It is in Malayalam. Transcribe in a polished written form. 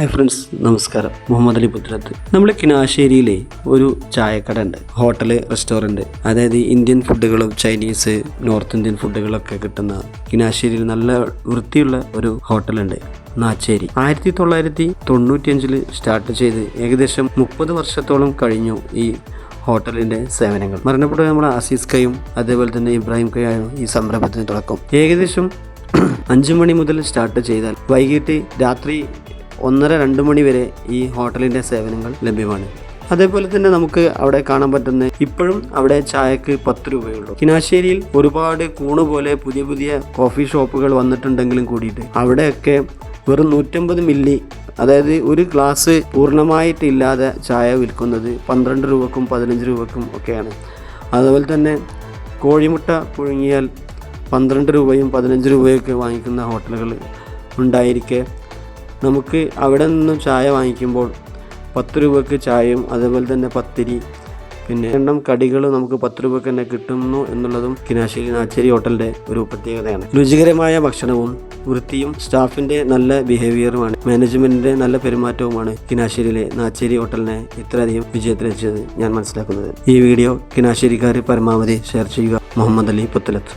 ഹായ് ഫ്രണ്ട്സ്, നമസ്കാരം. മുഹമ്മദ് അലി പുത്തലത്ത്. നമ്മൾ കിനാശ്ശേരിയിലെ ഒരു ചായക്കട ഉണ്ട്, ഹോട്ടല് റെസ്റ്റോറൻറ്റ്. അതായത് ഇന്ത്യൻ ഫുഡുകളും ചൈനീസ്, നോർത്ത് ഇന്ത്യൻ ഫുഡുകളൊക്കെ കിട്ടുന്ന കിനാശ്ശേരിയിൽ നല്ല വൃത്തിയുള്ള ഒരു ഹോട്ടലുണ്ട്, നാച്ചേരി. 1995 സ്റ്റാർട്ട് ചെയ്ത് ഏകദേശം 30 വർഷത്തോളം കഴിഞ്ഞു ഈ ഹോട്ടലിൻ്റെ സേവനങ്ങൾ. മരണപ്പെട്ട നമ്മുടെ അസീസ് കയും അതേപോലെ തന്നെ ഇബ്രാഹിം കയായും ഈ സംരംഭത്തിന് തുടക്കം. ഏകദേശം 5 മണി മുതൽ സ്റ്റാർട്ട് ചെയ്താൽ വൈകിട്ട് രാത്രി 1-2 മണി വരെ ഈ ഹോട്ടലിൻ്റെ സേവനങ്ങൾ ലഭ്യമാണ്. അതേപോലെ തന്നെ നമുക്ക് അവിടെ കാണാൻ പറ്റുന്ന ഇപ്പോഴും അവിടെ ചായക്ക് 10 രൂപയുള്ളൂ. കിനാശ്ശേരിയിൽ ഒരുപാട് കൂണുപോലെ പുതിയ പുതിയ കോഫി ഷോപ്പുകൾ വന്നിട്ടുണ്ടെങ്കിലും കൂടിയിട്ട് അവിടെയൊക്കെ വെറും 150 മില്ലി, അതായത് ഒരു ഗ്ലാസ് പൂർണ്ണമായിട്ടില്ലാതെ ചായ വിൽക്കുന്നത് 12 രൂപക്കും 15 രൂപക്കും ഒക്കെയാണ്. അതുപോലെ തന്നെ കോഴിമുട്ട പുഴുങ്ങിയാൽ 12 രൂപയും 15 രൂപയൊക്കെ വാങ്ങിക്കുന്ന ഹോട്ടലുകൾ ഉണ്ടായിരിക്കെ നമുക്ക് അവിടെ നിന്നും ചായ വാങ്ങിക്കുമ്പോൾ 10 രൂപയ്ക്ക് ചായയും അതേപോലെ തന്നെ പത്തിരി, പിന്നെ എണ്ണം കടികൾ നമുക്ക് 10 രൂപയ്ക്ക് തന്നെ കിട്ടുന്നു എന്നുള്ളതും കിനാശ്ശേരി നാച്ചേരി ഹോട്ടലിൻ്റെ ഒരു പ്രത്യേകതയാണ്. രുചികരമായ ഭക്ഷണവും വൃത്തിയും സ്റ്റാഫിൻ്റെ നല്ല ബിഹേവിയറുമാണ്, മാനേജ്മെൻറ്റിൻ്റെ നല്ല പെരുമാറ്റവുമാണ് കിനാശ്ശേരിയിലെ നാച്ചേരി ഹോട്ടലിനെ ഇത്രയധികം വിജയത്തിലെത്തിച്ചത് ഞാൻ മനസ്സിലാക്കുന്നത്. ഈ വീഡിയോ കിനാശ്ശേരിക്കാർ പരമാവധി ഷെയർ ചെയ്യുക. മുഹമ്മദ് അലി പുത്തലത്ത്.